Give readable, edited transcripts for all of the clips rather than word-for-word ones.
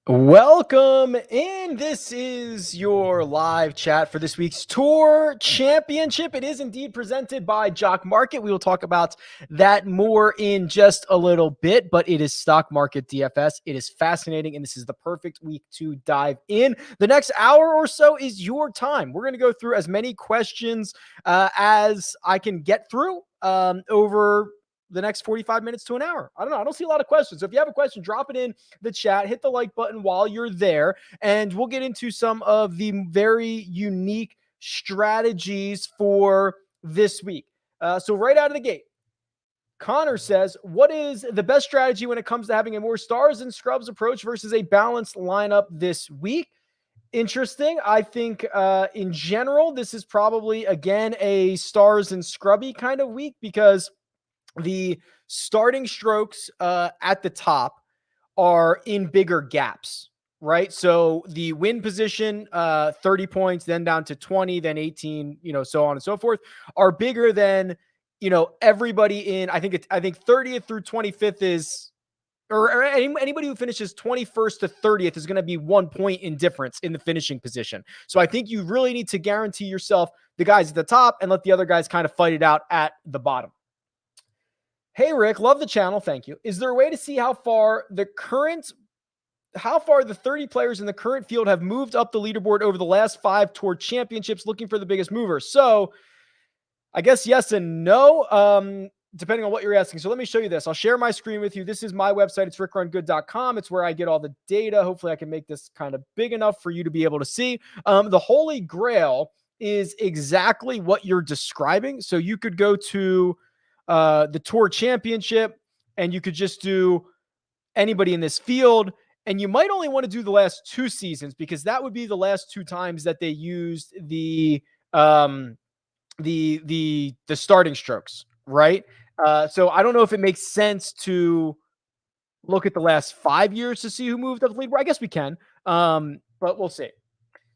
Welcome in. This is your live chat for this week's Tour Championship. It is indeed presented by Jock Market. We will talk about that more in just a little bit, but it is stock market DFS. It is fascinating, and this is the perfect week to dive in. The next hour or so is your time. We're going to go through as many questions as I can get through over the next 45 minutes to an hour. I don't know. I don't see a lot of questions. So if you have a question, drop it in the chat, hit the like button while you're there, and we'll get into some of the very unique strategies for this week. So right out of the gate, Connor says, what is the best strategy when it comes to having a more stars and scrubs approach versus a balanced lineup this week? Interesting. I think in general, this is probably, again, a stars and scrubby kind of week because the starting strokes at the top are in bigger gaps, right? So the win position, 30 points, then down to 20, then 18, so on and so forth, are bigger than, everybody in, I think 30th through 25th is, or anybody who finishes 21st to 30th is going to be 1 point in difference in the finishing position. So I think you really need to guarantee yourself the guys at the top and let the other guys kind of fight it out at the bottom. Hey, Rick, love the channel. Thank you. Is there a way to see how far the 30 players in the current field have moved up the leaderboard over the last 5 Tour Championships, looking for the biggest mover? So I guess yes and no, depending on what you're asking. So let me show you this. I'll share my screen with you. This is my website. It's RickRunGood.com. It's where I get all the data. Hopefully I can make this kind of big enough for you to be able to see. The Holy Grail is exactly what you're describing. So you could go to the Tour Championship, and you could just do anybody in this field, and you might only want to do the last 2 seasons because that would be the last 2 times that they used the starting strokes, right? So I don't know if it makes sense to look at the last 5 years to see who moved up the leaderboard. I guess we can, but we'll see.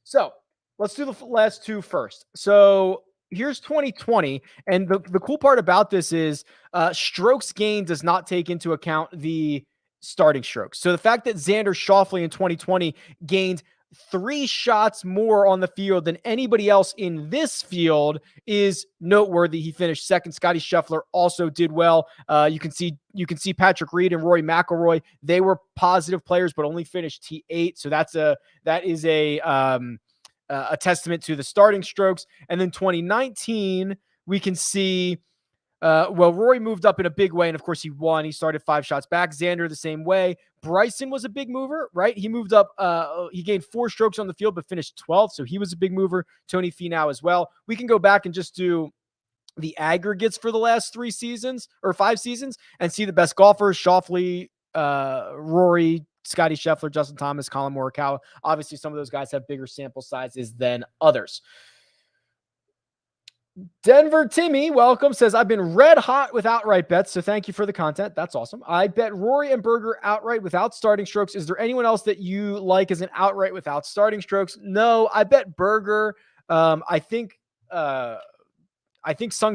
So let's do the last 2 first. So here's 2020. And the cool part about this is strokes gained does not take into account the starting strokes. So the fact that Xander Schauffele in 2020 gained 3 shots more on the field than anybody else in this field is noteworthy. He finished second. Scotty Scheffler also did well. You can see Patrick Reed and Rory McIlroy. They were positive players, but only finished T8. So that is a testament to the starting strokes. And then 2019, we can see, Rory moved up in a big way, and of course he won. He started 5 shots back. Xander the same way. Bryson was a big mover, right? He moved up. He gained 4 strokes on the field, but finished 12th, so he was a big mover. Tony Finau as well. We can go back and just do the aggregates for the last 3 seasons or 5 seasons and see the best golfers: Schauffele, Rory, Scotty Scheffler, Justin Thomas, Collin Morikawa. Obviously, some of those guys have bigger sample sizes than others. Denver Timmy, welcome, says, I've been red hot with outright bets, so thank you for the content. That's awesome. I bet Rory and Berger outright without starting strokes. Is there anyone else that you like as an outright without starting strokes? No, I bet Berger. I think Sung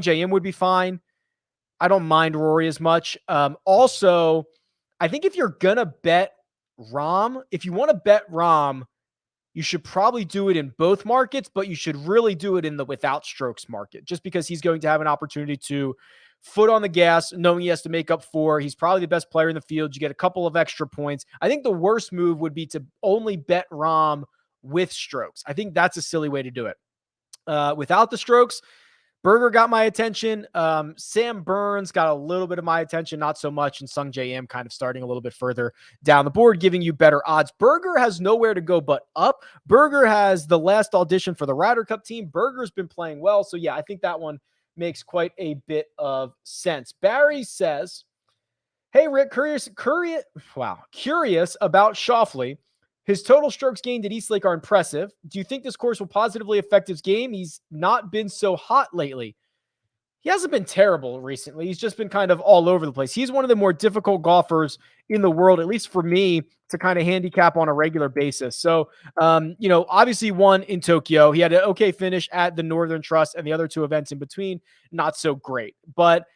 Jae Im would be fine. I don't mind Rory as much. Also, I think if you're going to bet Rahm, if you want to bet Rahm, you should probably do it in both markets, but you should really do it in the without strokes market, just because he's going to have an opportunity to foot on the gas, knowing he has to make up for. He's probably the best player in the field. You get a couple of extra points. I think the worst move would be to only bet Rahm with strokes. I think that's a silly way to do it. Without the strokes, Berger got my attention. Sam Burns got a little bit of my attention, not so much, and Sung Jae Im kind of starting a little bit further down the board, giving you better odds. Berger has nowhere to go but up. Berger has the last audition for the Ryder Cup team. Berger's been playing well, so yeah, I think that one makes quite a bit of sense. Barry says, hey, Rick, curious about Schauffele. His total strokes gained at East Lake are impressive. Do you think this course will positively affect his game? He's not been so hot lately. he hasn't been terrible recently. He's just been kind of all over the place. He's one of the more difficult golfers in the world, at least for me, to kind of handicap on a regular basis. So, obviously won in Tokyo. He had an okay finish at the Northern Trust, and the other two events in between, not so great. But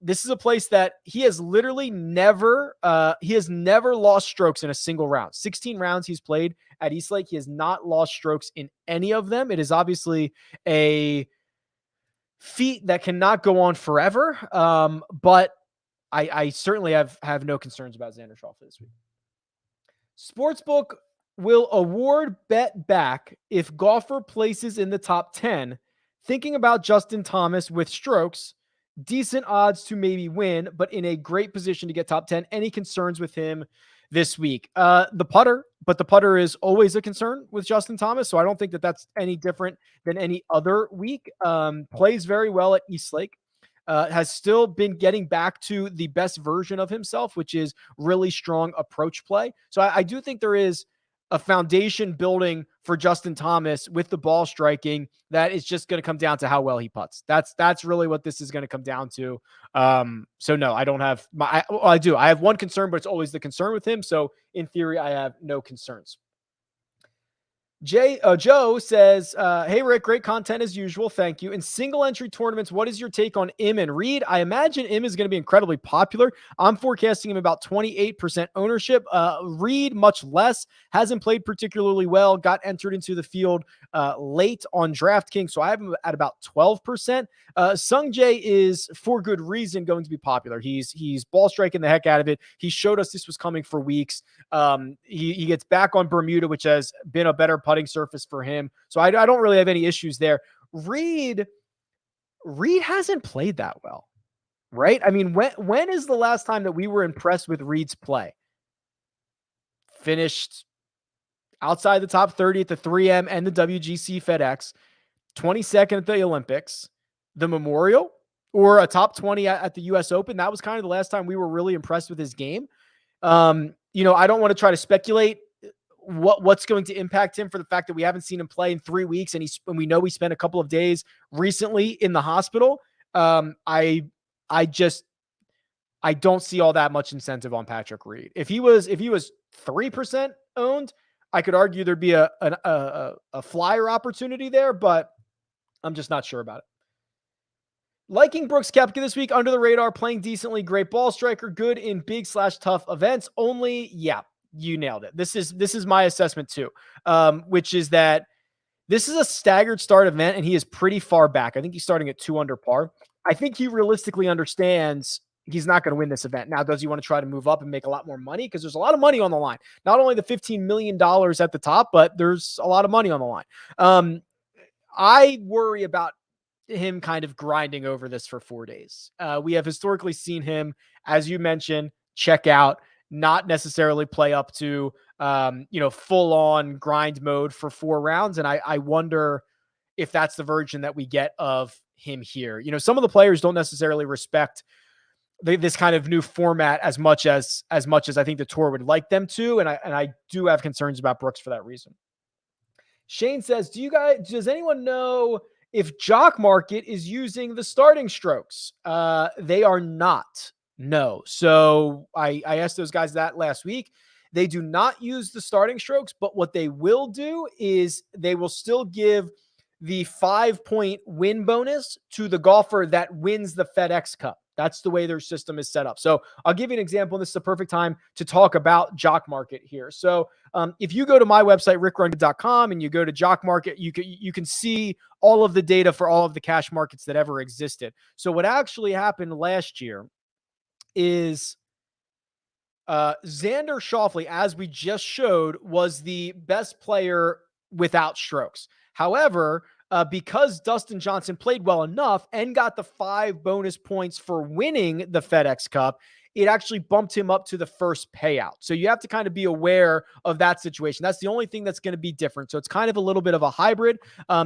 this is a place that he has literally never lost strokes in a single round. 16 rounds he's played at Eastlake. He has not lost strokes in any of them. It is obviously a feat that cannot go on forever. But I certainly have no concerns about Xander Schauffele this week. Sportsbook will award bet back if golfer places in the top 10. Thinking about Justin Thomas with strokes, decent odds to maybe win, but in a great position to get top 10. Any concerns with him this week? The putter is always a concern with Justin Thomas, so I don't think that that's any different than any other week. Plays very well at Eastlake. Has still been getting back to the best version of himself, which is really strong approach play. So I do think there is a foundation building for Justin Thomas with the ball striking that is just going to come down to how well he putts. That's really what this is going to come down to. So no, I don't have I do. I have one concern, but it's always the concern with him. So in theory, I have no concerns. Joe says, hey, Rick, great content as usual. Thank you. In single entry tournaments, what is your take on Im and Reed? I imagine Im is going to be incredibly popular. I'm forecasting him about 28% ownership. Reed, much less, hasn't played particularly well, got entered into the field late on DraftKings, so I have him at about 12%. Sung Jae is, for good reason, going to be popular. He's ball striking the heck out of it. He showed us this was coming for weeks. He gets back on Bermuda, which has been a better putting surface for him. So I don't really have any issues there. Reed hasn't played that well, right? I mean, when is the last time that we were impressed with Reed's play? Finished outside the top 30 at the 3M and the WGC FedEx, 22nd at the Olympics, the Memorial, or a top 20 at the US Open. That was kind of the last time we were really impressed with his game. I don't want to try to speculate what's going to impact him for the fact that we haven't seen him play in 3 weeks. And we know he spent a couple of days recently in the hospital. I don't see all that much incentive on Patrick Reed. If he was 3% owned, I could argue there'd be a flyer opportunity there, but I'm just not sure about it. Liking Brooks Koepka this week, under the radar, playing decently, great ball striker, good in big/tough events. Only, yeah, you nailed it. This is my assessment too, which is that this is a staggered start event, and he is pretty far back. I think he's starting at 2 under par. I think he realistically understands he's not going to win this event. Now, does he want to try to move up and make a lot more money? Because there's a lot of money on the line. Not only the $15 million at the top, but there's a lot of money on the line. I worry about him kind of grinding over this for 4 days. We have historically seen him, as you mentioned, check out, not necessarily play up to, full on grind mode for 4 rounds. And I wonder if that's the version that we get of him here. Some of the players don't necessarily respect this kind of new format as much as I think the tour would like them to. And I do have concerns about Brooks for that reason. Shane says, does anyone know if Jock Market is using the starting strokes? They are not. No. So I asked those guys that last week. They do not use the starting strokes, but what they will do is they will still give the 5-point win bonus to the golfer that wins the FedEx Cup. That's the way their system is set up. So I'll give you an example. This is the perfect time to talk about Jock Market here. So if you go to my website, RickRunGood.com, and you go to Jock Market, you can see all of the data for all of the cash markets that ever existed. So what actually happened last year is Xander Schauffele, as we just showed, was the best player without strokes. However, because Dustin Johnson played well enough and got the 5 bonus points for winning the FedEx Cup, it actually bumped him up to the first payout. So you have to kind of be aware of that situation. That's the only thing that's going to be different. So it's kind of a little bit of a hybrid.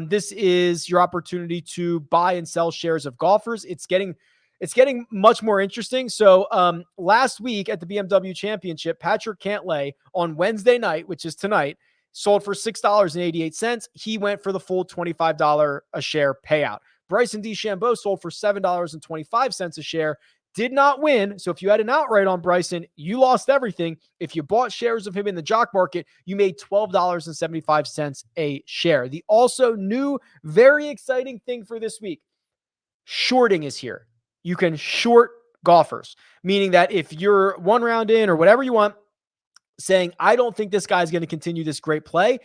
This is your opportunity to buy and sell shares of golfers. It's getting much more interesting. So last week at the BMW Championship, Patrick Cantlay on Wednesday night, which is tonight, sold for $6.88. He went for the full $25 a share payout. Bryson DeChambeau sold for $7.25 a share. Did not win. So if you had an outright on Bryson, you lost everything. If you bought shares of him in the Jock market, you made $12.75 a share. The also new, very exciting thing for this week, shorting is here. You can short golfers, meaning that if you're one round in or whatever you want, saying, I don't think this guy's going to continue this great play,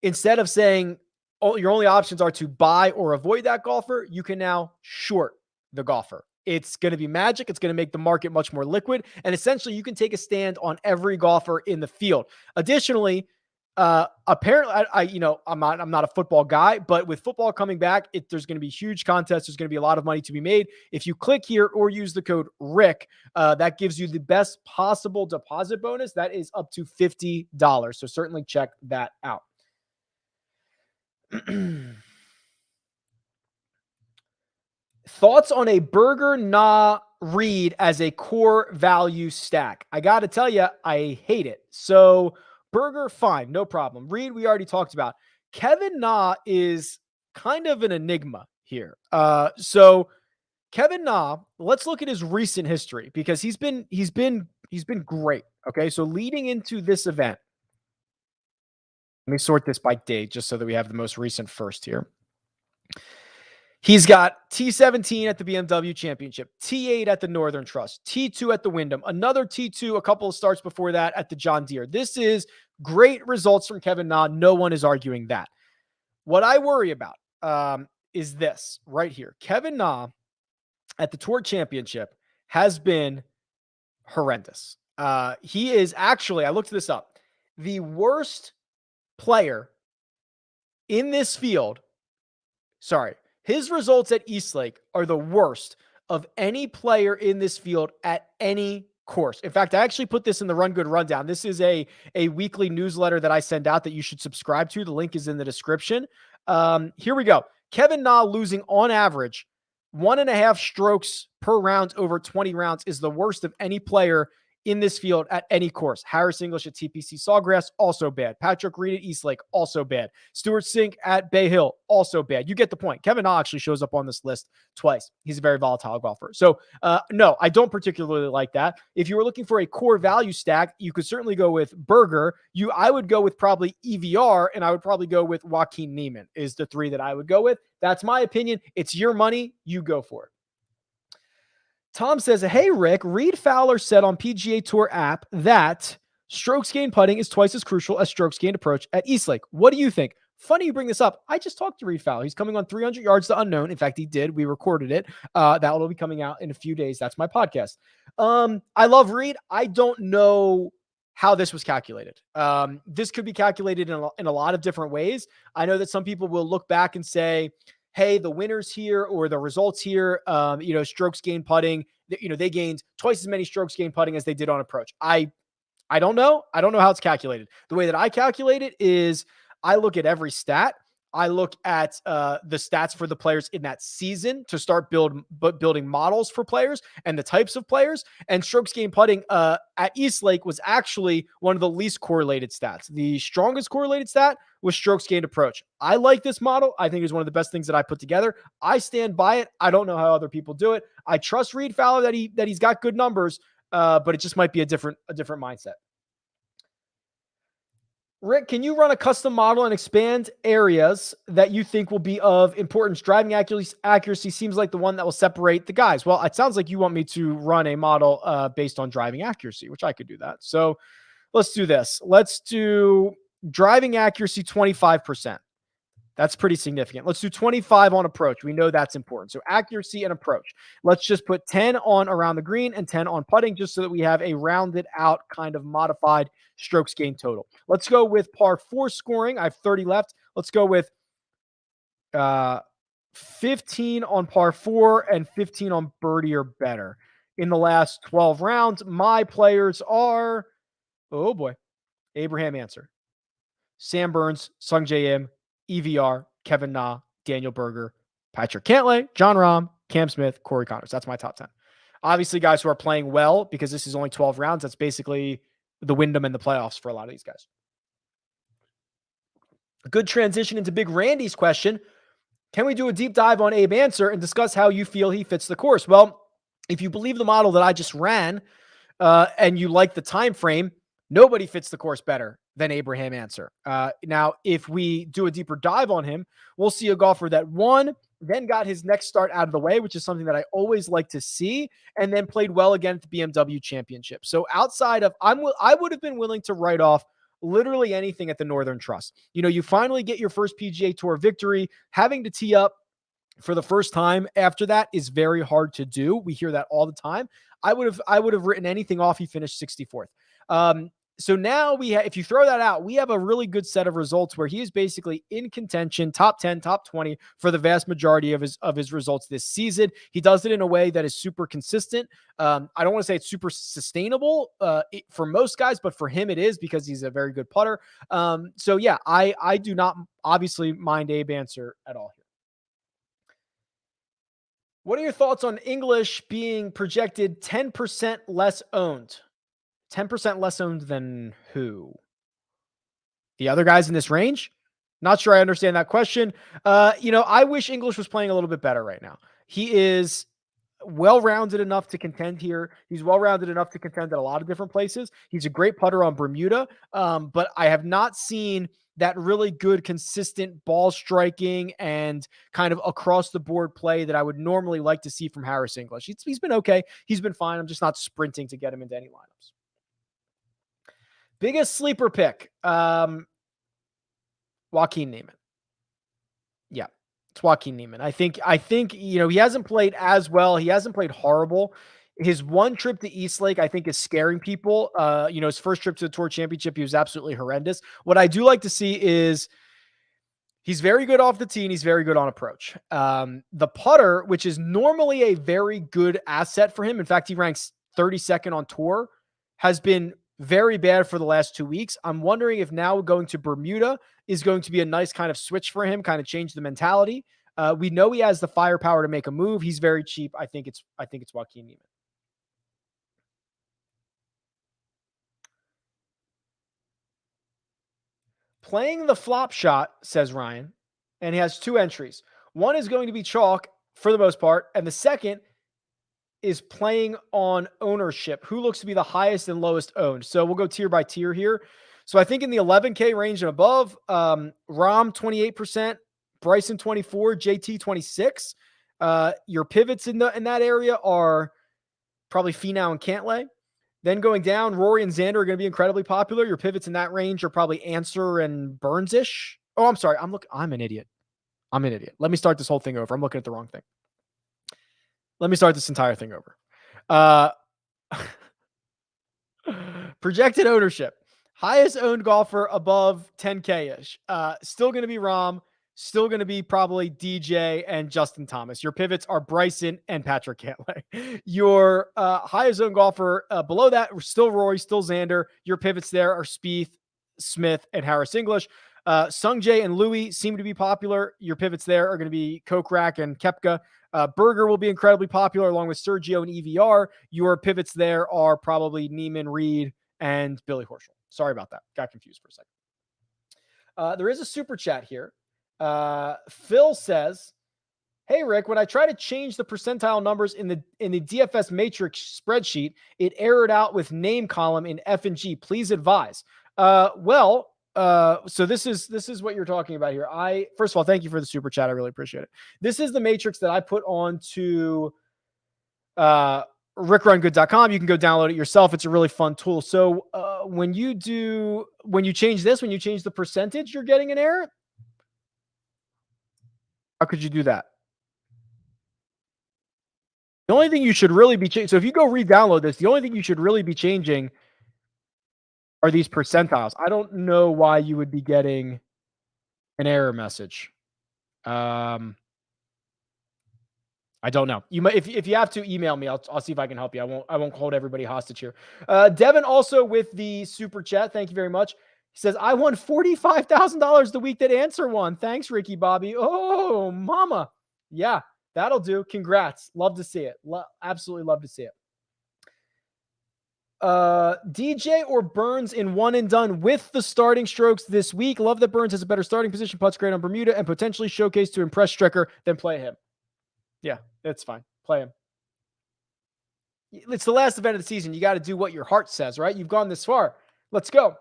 instead of saying your only options are to buy or avoid that golfer, you can now short the golfer. It's going to be magic. It's going to make the market much more liquid. And essentially, you can take a stand on every golfer in the field. Additionally, apparently, I'm not a football guy, but with football coming back, there's going to be huge contests. There's going to be a lot of money to be made. If you click here or use the code RICK, that gives you the best possible deposit bonus. That is up to $50. So certainly check that out. Thoughts on a Berger Na Reed as a core value stack? I got to tell you, I hate it. So Berger, fine, no problem. Reed, we already talked about. Kevin Na is kind of an enigma here. So Kevin Na, let's look at his recent history because he's been great. Okay, so leading into this event, let me sort this by date just so that we have the most recent first here. He's got T17 at the BMW Championship, T8 at the Northern Trust, T2 at the Wyndham, another T2 a couple of starts before that at the John Deere. This is great results from Kevin Na. No one is arguing that. What I worry about is this right here. Kevin Na at the Tour Championship has been horrendous. He is actually, I looked this up, the worst player in this field. Sorry. His results at Eastlake are the worst of any player in this field at any course. In fact, I actually put this in the Run Good Rundown. This is a weekly newsletter that I send out that you should subscribe to. The link is in the description. Here we go. Kevin Na losing on average 1.5 strokes per round over 20 rounds is the worst of any player in this field at any course. Harris English at TPC Sawgrass, also bad. Patrick Reed at Eastlake, also bad. Stuart Sink at Bay Hill, also bad. You get the point. Kevin Na actually shows up on this list twice. He's a very volatile golfer. So, no, I don't particularly like that. If you were looking for a core value stack, you could certainly go with Berger. I would go with probably EVR, and I would probably go with Joaquin Niemann is the three that I would go with. That's my opinion. It's your money. You go for it. Tom says, hey, Rick, Reed Fowler said on PGA Tour app that strokes gained putting is twice as crucial as strokes gained approach at Eastlake. What do you think? Funny you bring this up. I just talked to Reed Fowler. He's coming on 300 Yards to Unknown. In fact, he did. We recorded it. That will be coming out in a few days. That's my podcast. I love Reed. I don't know how this was calculated. This could be calculated in a lot of different ways. I know that some people will look back and say, hey, the winners here or the results here, strokes gained putting, they gained twice as many strokes gained putting as they did on approach. I don't know. I don't know how it's calculated. The way that I calculate it is I look at every stat. I look at the stats for the players in that season to start building models for players and the types of players. And strokes gained putting at Eastlake was actually one of the least correlated stats. The strongest correlated stat was strokes gained approach. I like this model. I think it's one of the best things that I put together. I stand by it. I don't know how other people do it. I trust Reed Fowler that he's got good numbers, but it just might be a different mindset. Rick, can you run a custom model and expand areas that you think will be of importance? Driving accuracy seems like the one that will separate the guys. Well, it sounds like you want me to run a model based on driving accuracy, which I could do that. So let's do this. Let's do driving accuracy 25%. That's pretty significant. Let's do 25 on approach. We know that's important. So accuracy and approach. Let's just put 10 on around the green and 10 on putting just so that we have a rounded out kind of modified strokes gained total. Let's go with par 4 scoring. I have 30 left. Let's go with 15 on par 4 and 15 on birdie or better. In the last 12 rounds, my players are, oh boy, Abraham Ancer, Sam Burns, Sung J M, EVR, Kevin Na, Daniel Berger, Patrick Cantlay, John Rahm, Cam Smith, Corey Connors. That's my top 10. Obviously, guys who are playing well, because this is only 12 rounds, that's basically the Wyndham and the playoffs for a lot of these guys. A good transition into Big Randy's question. can we do a deep dive on Abe Ancer and discuss how you feel he fits the course? Well, if you believe the model that I just ran, and you like the time frame, nobody fits the course better than Abraham Ancer. Now, if we do a deeper dive on him, we'll see a golfer that won, then got his next start out of the way, which is something that I always like to see, and then played well again at the BMW Championship. So outside of, I would have been willing to write off literally anything at the Northern Trust. You finally get your first PGA Tour victory. Having to tee up for the first time after that is very hard to do. We hear that all the time. I would have written anything off. He finished 64th. So now if you throw that out, we have a really good set of results where he is basically in contention, top 10, top 20 for the vast majority of his results this season. He does it in a way that is super consistent. I don't want to say it's super sustainable for most guys, but for him it is, because he's a very good putter. So yeah, I do not obviously mind Abe Ancer at all here. What are your thoughts on English being projected 10% less owned? 10% less owned than who? The other guys in this range? Not sure I understand that question. I wish English was playing a little bit better right now. He is well-rounded enough to contend here. He's well-rounded enough to contend at a lot of different places. He's a great putter on Bermuda, but I have not seen that really good, consistent ball striking and kind of across the board play that I would normally like to see from Harris English. He's been okay. He's been fine. I'm just not sprinting to get him into any lineups. Biggest sleeper pick, Joaquin Niemann. Yeah, it's Joaquin Niemann. I think he hasn't played as well. He hasn't played horrible. His one trip to Eastlake, I think, is scaring people. His first trip to the Tour Championship, he was absolutely horrendous. What I do like to see is he's very good off the tee and he's very good on approach. The putter, which is normally a very good asset for him, in fact, he ranks 32nd on tour, has been very bad for the last 2 weeks. I'm wondering if now going to Bermuda is going to be a nice kind of switch for him, kind of change the mentality. We know he has the firepower to make a move. He's very cheap. I think it's Joaquin Niemann. Playing the flop shot, says Ryan, and he has two entries. One is going to be chalk for the most part, and the second is playing on ownership. Who looks to be the highest and lowest owned? So we'll go tier by tier here. So I think in the 11K range and above, Rahm 28%, Bryson 24, JT 26. Your pivots in that area are probably Finau and Cantlay. Then going down, Rory and Xander are going to be incredibly popular. Your pivots in that range are probably Ancer and Burns-ish. Oh, I'm sorry. I'm an idiot. Let me start this whole thing over. I'm looking at the wrong thing. Let me start this entire thing over. Projected ownership. Highest owned golfer above 10K-ish. Still going to be Rahm. Still going to be probably DJ and Justin Thomas. Your pivots are Bryson and Patrick Cantlay. Your highest owned golfer below that, still Rory, still Xander. Your pivots there are Spieth, Smith, and Harris English. Sungjae and Louis seem to be popular. Your pivots there are going to be Kokrak and Koepka. Berger will be incredibly popular along with Sergio and EVR. Your pivots there are probably Niemann, Reed, and Billy Horschel. Sorry about that. Got confused for a second. There is a super chat here. Phil says, "Hey Rick, when I try to change the percentile numbers in the DFS matrix spreadsheet, it errored out with name column in F and G. Please advise." So this is what you're talking about here. First of all, thank you for the super chat. I really appreciate it. This is the matrix that I put onto RickRunGood.com. You can go download it yourself. It's a really fun tool. So when you change the percentage, you're getting an error. How could you do that? The only thing you should really be changing. So if you go re-download this, the only thing you should really be changing are these percentiles. I don't know why you would be getting an error message. I don't know. You might, if you have to email me, I'll see if I can help you. I won't hold everybody hostage here. Devin also with the super chat. Thank you very much. He says, "I won $45,000 the week that Ancer won. Thanks, Ricky Bobby." Oh, mama. Yeah, that'll do. Congrats. Love to see it. Absolutely love to see it. DJ or Burns in one and done with the starting strokes this week. Love that Burns has a better starting position, putts great on Bermuda, and potentially showcase to impress Stricker. Then play him. Yeah, that's fine. Play him. It's the last event of the season. You got to do what your heart says, right? You've gone this far. Let's go.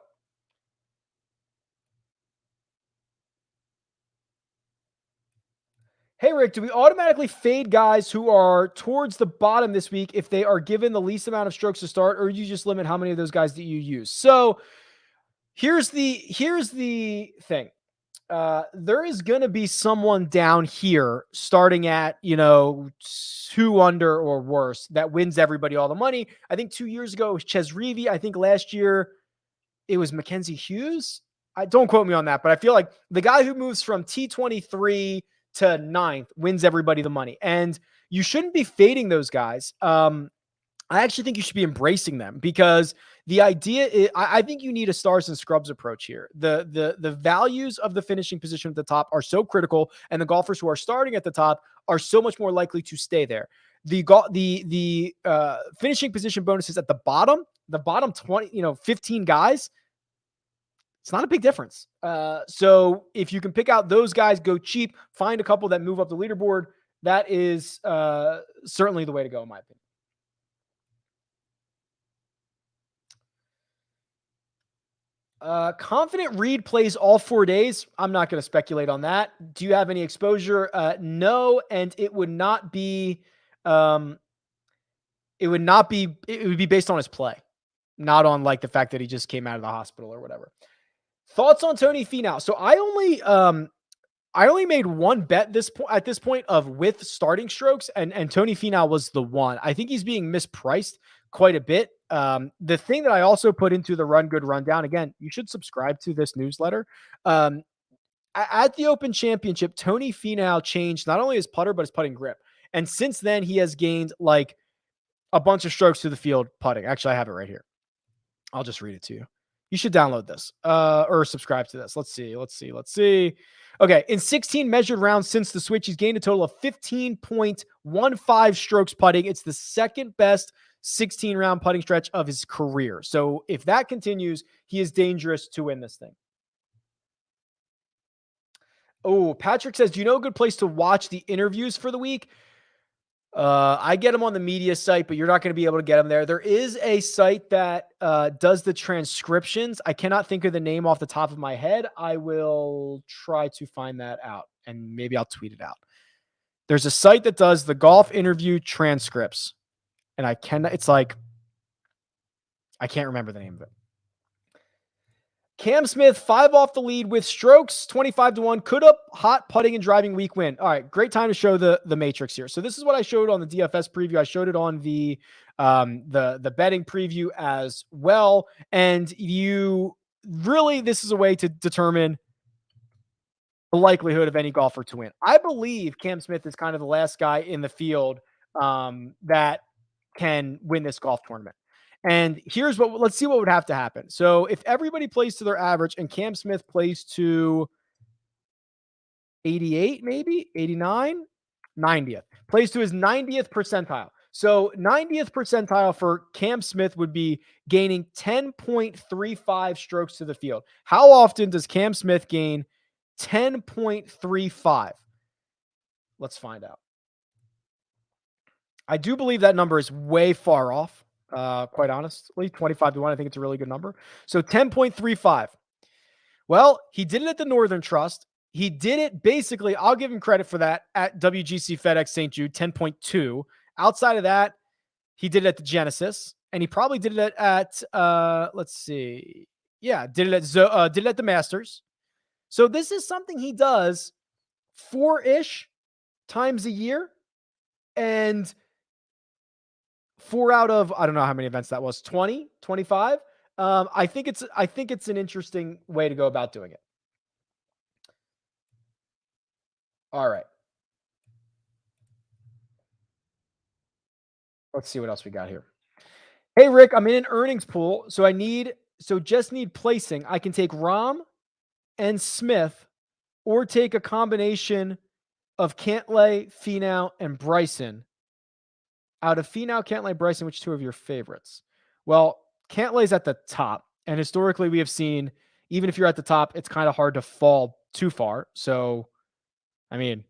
Hey, Rick, do we automatically fade guys who are towards the bottom this week if they are given the least amount of strokes to start, or do you just limit how many of those guys that you use? So here's the thing. There is going to be someone down here starting at, 2 under or worse that wins everybody all the money. I think 2 years ago it was Ches Reavie. I think last year it was Mackenzie Hughes. Don't quote me on that, but I feel like the guy who moves from T23 to 9th wins everybody the money. And you shouldn't be fading those guys. I actually think you should be embracing them, because the idea is, I think you need a stars and scrubs approach here. The values of the finishing position at the top are so critical, and the golfers who are starting at the top are so much more likely to stay there. The finishing position bonuses at the bottom 20, 15 guys, it's not a big difference. So if you can pick out those guys, go cheap, find a couple that move up the leaderboard, that is certainly the way to go, in my opinion. Confident Reed plays all 4 days. I'm not going to speculate on that. Do you have any exposure? No, and it would be based on his play, not on like the fact that he just came out of the hospital or whatever. Thoughts on Tony Finau? So I only made one bet at this point of with starting strokes, and Tony Finau was the one. I think he's being mispriced quite a bit. The thing that I also put into the Run Good Rundown, again, you should subscribe to this newsletter. At the Open Championship, Tony Finau changed not only his putter, but his putting grip. And since then, he has gained like a bunch of strokes to the field putting. Actually, I have it right here. I'll just read it to you. You should download this or subscribe to this. Let's see. Okay. In 16 measured rounds since the switch, he's gained a total of 15.15 strokes putting. It's the second best 16-round putting stretch of his career. So if that continues, he is dangerous to win this thing. Oh, Patrick says, do you know a good place to watch the interviews for the week? I get them on the media site, but you're not going to be able to get them there. There is a site that does the transcriptions. I cannot think of the name off the top of my head. I will try to find that out, and maybe I'll tweet it out. There's a site that does the golf interview transcripts, and I can't remember the name of it. Cam Smith, 5 off the lead with strokes, 25-1. Could up hot putting and driving week win. All right, great time to show the matrix here. So this is what I showed on the DFS preview. I showed it on the betting preview as well. And this is a way to determine the likelihood of any golfer to win. I believe Cam Smith is kind of the last guy in the field that can win this golf tournament. And let's see what would have to happen. So if everybody plays to their average and Cam Smith plays to 88, maybe 89, 90th, plays to his 90th percentile. So 90th percentile for Cam Smith would be gaining 10.35 strokes to the field. How often does Cam Smith gain 10.35? Let's find out. I do believe that number is way far off. Quite honestly, 25-1. I think it's a really good number. So 10.35. Well, he did it at the Northern Trust. He did it basically, I'll give him credit for that, at WGC FedEx St. Jude, 10.2. Outside of that, he did it at the Genesis, and he probably did it at let's see. Yeah, did it at the Masters. So this is something he does 4-ish times a year, and 4 out of, I don't know how many events that was, 20, 25. I think it's an interesting way to go about doing it. All right. Let's see what else we got here. Hey, Rick, I'm in an earnings pool, so just need placing. I can take Rahm and Smith, or take a combination of Cantlay, Finau, and Bryson. Out of Finau, Cantlay, Bryson, which 2 of your favorites? Well, Cantlay's at the top. And historically, we have seen, even if you're at the top, it's kind of hard to fall too far. So, I mean,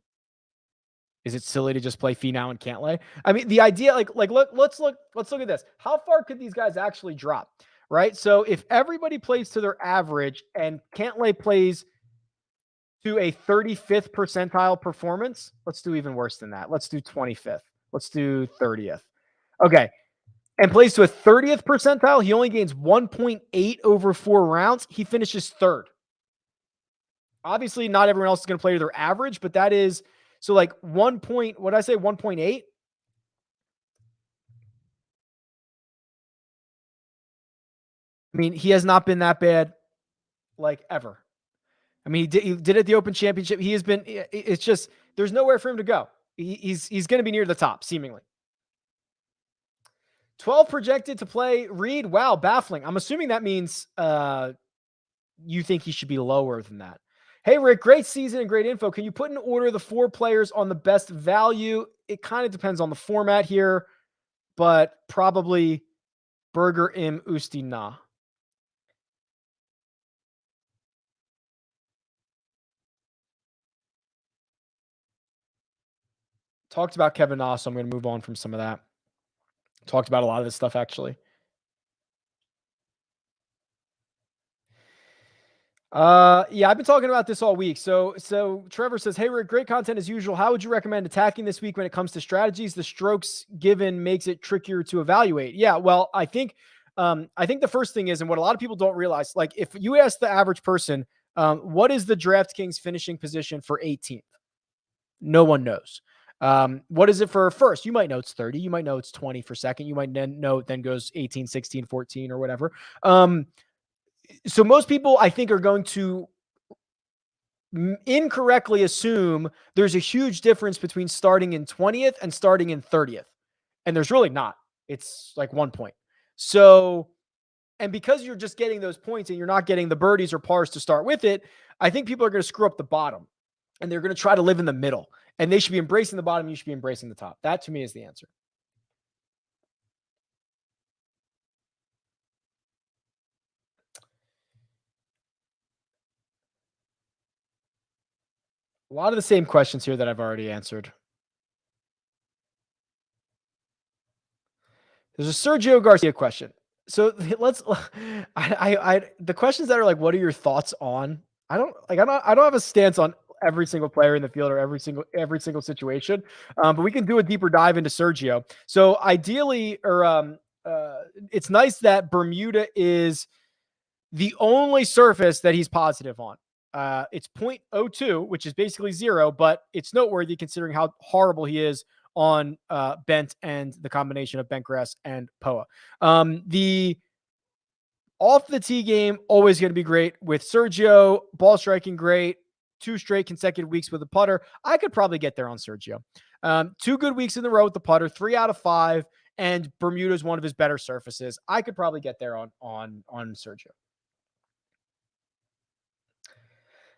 is it silly to just play Finau and Cantlay? I mean, the idea, let's look at this. How far could these guys actually drop, right? So if everybody plays to their average and Cantlay plays to a 35th percentile performance, let's do even worse than that. Let's do 25th. Let's do 30th. Okay. And plays to a 30th percentile. He only gains 1.8 over 4 rounds. He finishes third. Obviously, not everyone else is going to play to their average, but that is, so like 1.8? I mean, he has not been that bad, like, ever. I mean, he did it at the Open Championship. He has been, it's just, there's nowhere for him to go. He's going to be near the top, seemingly. 12 projected to play Reed. Wow, baffling. I'm assuming that means you think he should be lower than that. Hey, Rick, great season and great info. Can you put in order the 4 players on the best value? It kind of depends on the format here, but probably Berger, Im, Usti, Na. Talked about Kevin Na, so I'm going to move on from some of that. Talked about a lot of this stuff, actually. Yeah, I've been talking about this all week. So Trevor says, "Hey Rick, great content as usual. How would you recommend attacking this week when it comes to strategies? The strokes given makes it trickier to evaluate." Yeah, well, I think the first thing is, and what a lot of people don't realize, like if you ask the average person, what is the DraftKings finishing position for 18th? No one knows. What is it for first? You might know it's 30. You might know it's 20 for second. You might know it then goes 18, 16, 14 or whatever. So most people, I think, are going to incorrectly assume there's a huge difference between starting in 20th and starting in 30th. And there's really not. It's like 1 point. So, and because you're just getting those points and you're not getting the birdies or pars to start with it, I think people are going to screw up the bottom and they're going to try to live in the middle. And they should be embracing the bottom. You should be embracing the top. That to me is the answer. A lot of the same questions here that I've already answered. There's a Sergio Garcia question. So let's, the questions that are like, what are your thoughts on? I don't have a stance on every single player in the field or every single situation. But we can do a deeper dive into Sergio. So ideally, it's nice that Bermuda is the only surface that he's positive on. It's 0.02, which is basically 0, but it's noteworthy considering how horrible he is on bent and the combination of bent grass and POA. The off the tee game, always going to be great with Sergio. Ball striking, great. 2 straight consecutive weeks with a putter. I could probably get there on Sergio. 2 good weeks in a row with the putter, 3 out of 5, and Bermuda is one of his better surfaces. I could probably get there on Sergio.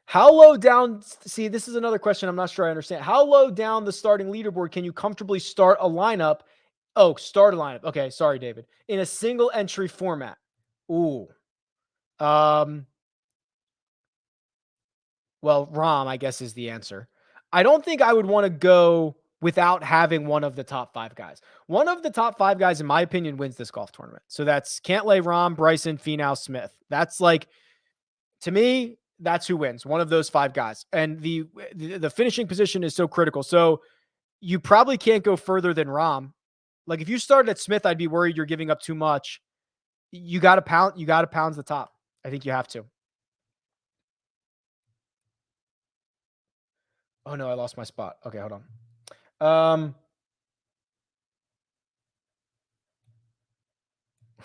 How low down? See, this is another question I'm not sure I understand. How low down the starting leaderboard can you comfortably start a lineup? Oh, start a lineup. Okay, sorry, David. In a single entry format. Ooh. Well, Rahm, I guess, is the answer. I don't think I would want to go without having one of the top 5 guys. One of the top 5 guys, in my opinion, wins this golf tournament. So that's Cantlay, Rahm, Bryson, Finau, Smith. That's like, to me, that's who wins. One of those 5 guys. And the finishing position is so critical. So you probably can't go further than Rahm. Like if you started at Smith, I'd be worried you're giving up too much. You got to pound the top. I think you have to. Oh no, I lost my spot. Okay, hold on.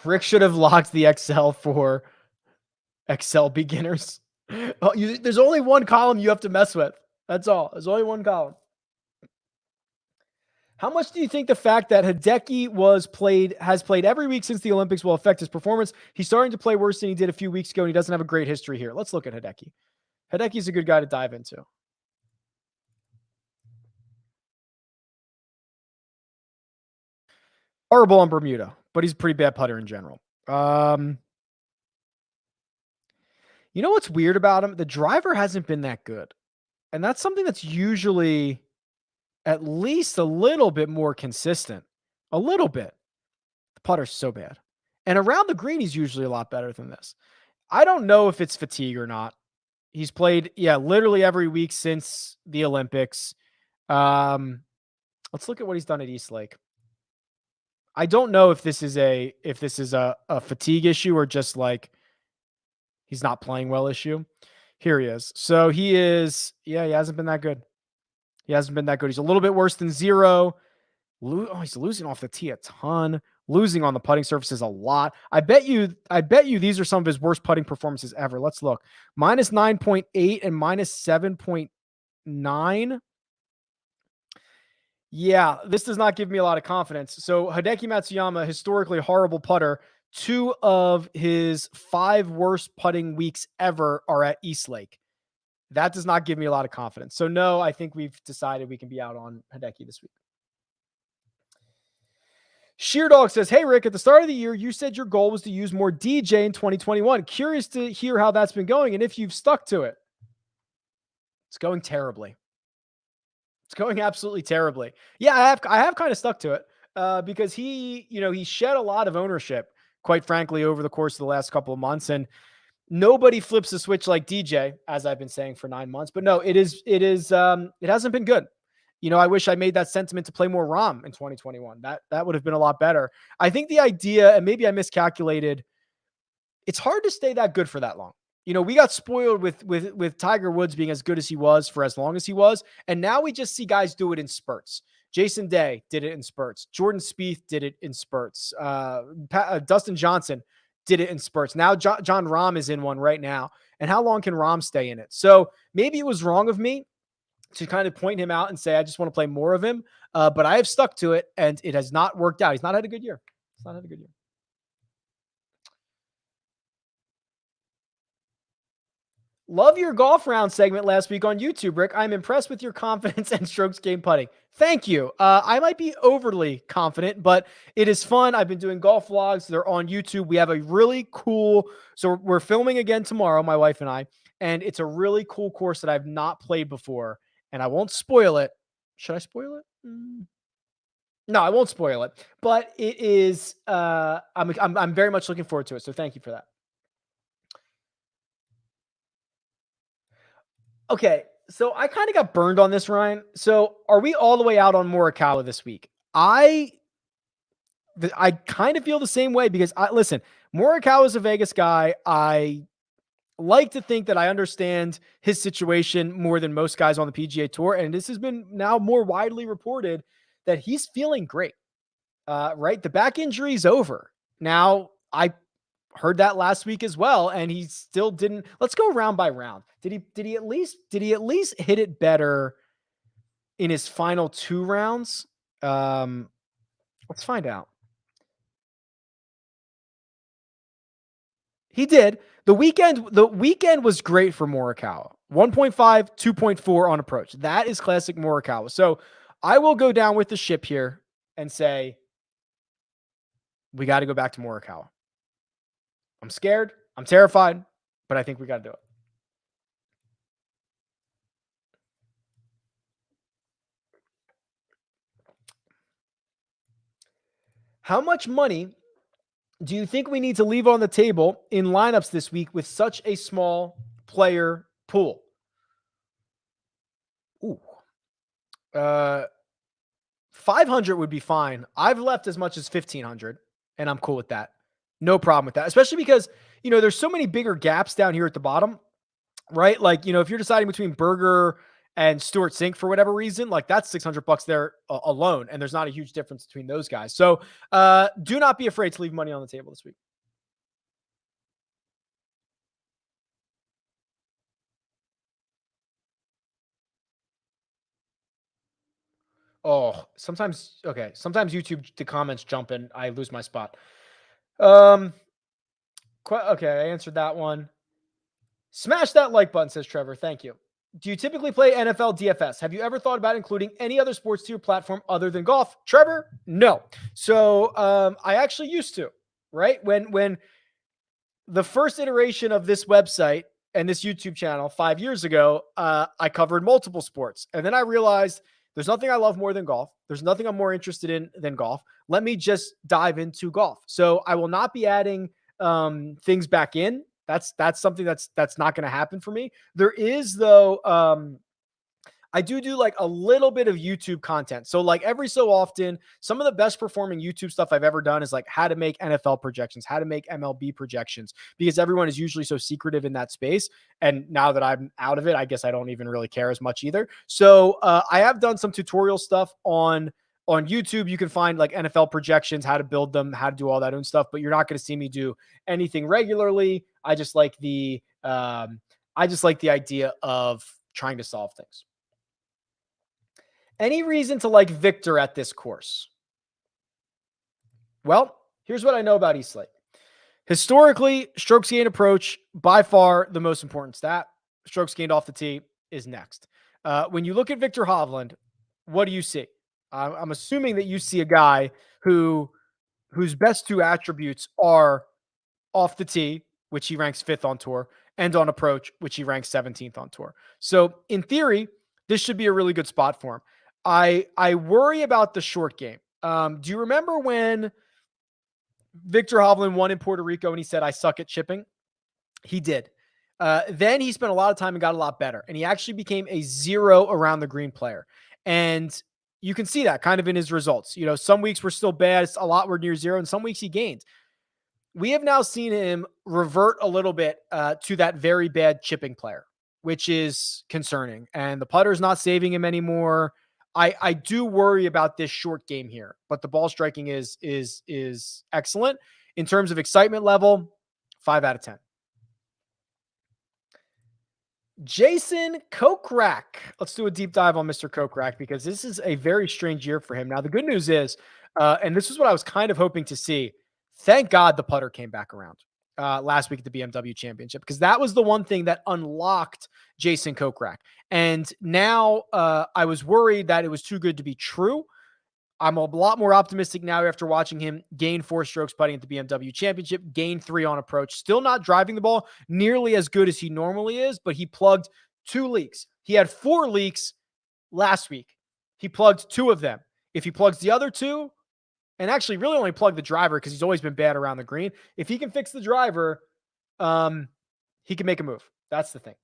Rick should have locked the Excel for Excel beginners. Oh, there's only one column you have to mess with. That's all. There's only one column. How much do you think the fact that Hideki has played every week since the Olympics will affect his performance? He's starting to play worse than he did a few weeks ago, and he doesn't have a great history here. Let's look at Hideki. Hideki's a good guy to dive into. Horrible on Bermuda, but he's a pretty bad putter in general. You know what's weird about him? The driver hasn't been that good. And that's something that's usually at least a little bit more consistent. A little bit. The putter's so bad. And around the green, he's usually a lot better than this. I don't know if it's fatigue or not. He's played, literally every week since the Olympics. Let's look at what he's done at East Lake. I don't know if this is a fatigue issue or just like he's not playing well issue. Here he is. So he hasn't been that good. He's a little bit worse than 0. He's losing off the tee a ton, losing on the putting surfaces a lot. I bet you these are some of his worst putting performances ever. Let's look. Minus 9.8 and minus 7.9. Yeah, this does not give me a lot of confidence. So Hideki Matsuyama, historically horrible putter. 2 of his 5 worst putting weeks ever are at East Lake. That does not give me a lot of confidence. So no, I think we've decided we can be out on Hideki this week. Sheerdog says, hey, Rick, at the start of the year, you said your goal was to use more DJ in 2021. Curious to hear how that's been going and if you've stuck to it. It's going terribly. It's going absolutely terribly. Yeah, I have kind of stuck to it because he shed a lot of ownership, quite frankly, over the course of the last couple of months. And nobody flips the switch like DJ, as I've been saying for 9 months. But no, it hasn't been good. I wish I made that sentiment to play more Rahm in 2021. That would have been a lot better. I think the idea, and maybe I miscalculated, it's hard to stay that good for that long. We got spoiled with Tiger Woods being as good as he was for as long as he was. And now we just see guys do it in spurts. Jason Day did it in spurts. Jordan Spieth did it in spurts. Dustin Johnson did it in spurts. Now John Rahm is in one right now. And how long can Rahm stay in it? So maybe it was wrong of me to kind of point him out and say, I just want to play more of him. But I have stuck to it and it has not worked out. He's not had a good year. Love your golf round segment last week on YouTube, Rick. I'm impressed with your confidence and strokes game putting. Thank you. I might be overly confident, but it is fun. I've been doing golf vlogs. They're on YouTube. We have a really cool, so we're filming again tomorrow, my wife and I, and it's a really cool course that I've not played before, and I won't spoil it. Should I spoil it? No, I won't spoil it, but it is, I'm very much looking forward to it. So thank you for that. Okay, so I kind of got burned on this, Ryan. So are we all the way out on Morikawa this week? I kind of feel the same way because listen, Morikawa is a Vegas guy. I like to think that I understand his situation more than most guys on the PGA Tour, and this has been now more widely reported that he's feeling great. Right, the back injury is over. Now I heard that last week as well, and he still didn't. Let's go round by round. Did he at least hit it better in his final 2 rounds? Let's find out. He did. The weekend was great for Morikawa. 1.5, 2.4 on approach. That is classic Morikawa. So I will go down with the ship here and say we got to go back to Morikawa. I'm scared. I'm terrified, but I think we got to do it. How much money do you think we need to leave on the table in lineups this week with such a small player pool? Ooh. 500 would be fine. I've left as much as 1,500, and I'm cool with that. No problem with that, especially because, there's so many bigger gaps down here at the bottom, right? Like, if you're deciding between Berger and Stuart Sink for whatever reason, like that's $600 there alone. And there's not a huge difference between those guys. So do not be afraid to leave money on the table this week. Oh, sometimes YouTube, the comments jump and I lose my spot. Okay, I answered that one. Smash that like button, says Trevor. Thank you. Do you typically play NFL DFS? Have you ever thought about including any other sports to your platform other than golf? Trevor, no. So I actually used to. right? When the first iteration of this website and this YouTube channel 5 years ago, I covered multiple sports. And then I realized there's nothing I love more than golf. There's nothing I'm more interested in than golf. Let me just dive into golf. So I will not be adding things back in. That's something that's not going to happen for me. There is though, I do like a little bit of YouTube content. So like every so often, some of the best performing YouTube stuff I've ever done is like how to make NFL projections, how to make MLB projections, because everyone is usually so secretive in that space. And now that I'm out of it, I guess I don't even really care as much either. So I have done some tutorial stuff on YouTube. You can find like NFL projections, how to build them, how to do all that own stuff, but you're not going to see me do anything regularly. I just like the idea of trying to solve things. Any reason to like Viktor at this course? Well, here's what I know about East Lake. Historically, strokes gained approach, by far the most important stat. Strokes gained off the tee is next. When you look at Viktor Hovland, what do you see? I'm assuming that you see a guy whose best two attributes are off the tee, which he ranks 5th on tour, and on approach, which he ranks 17th on tour. So in theory, this should be a really good spot for him. I worry about the short game. Do you remember when Viktor Hovland won in Puerto Rico and he said, I suck at chipping? He did. Then he spent a lot of time and got a lot better. And he actually became a 0 around the green player. And you can see that kind of in his results. You know, some weeks were still bad. A lot were near 0. And some weeks he gained. We have now seen him revert a little bit to that very bad chipping player, which is concerning. And the putter's not saving him anymore. I do worry about this short game here, but the ball striking is excellent. In terms of excitement level, 5 out of 10. Jason Kokrak. Let's do a deep dive on Mr. Kokrak because this is a very strange year for him. Now, the good news is, and this is what I was kind of hoping to see, thank God the putter came back around last week at the BMW Championship, because that was the one thing that unlocked Jason Kokrak. And now I was worried that it was too good to be true. I'm a lot more optimistic now after watching him gain 4 strokes putting at the BMW Championship, gain 3 on approach, still not driving the ball nearly as good as he normally is, but he plugged 2 leaks. He had 4 leaks last week. He plugged 2 of them. If he plugs the other 2, and actually really only plugged the driver because he's always been bad around the green, if he can fix the driver, he can make a move. That's the thing.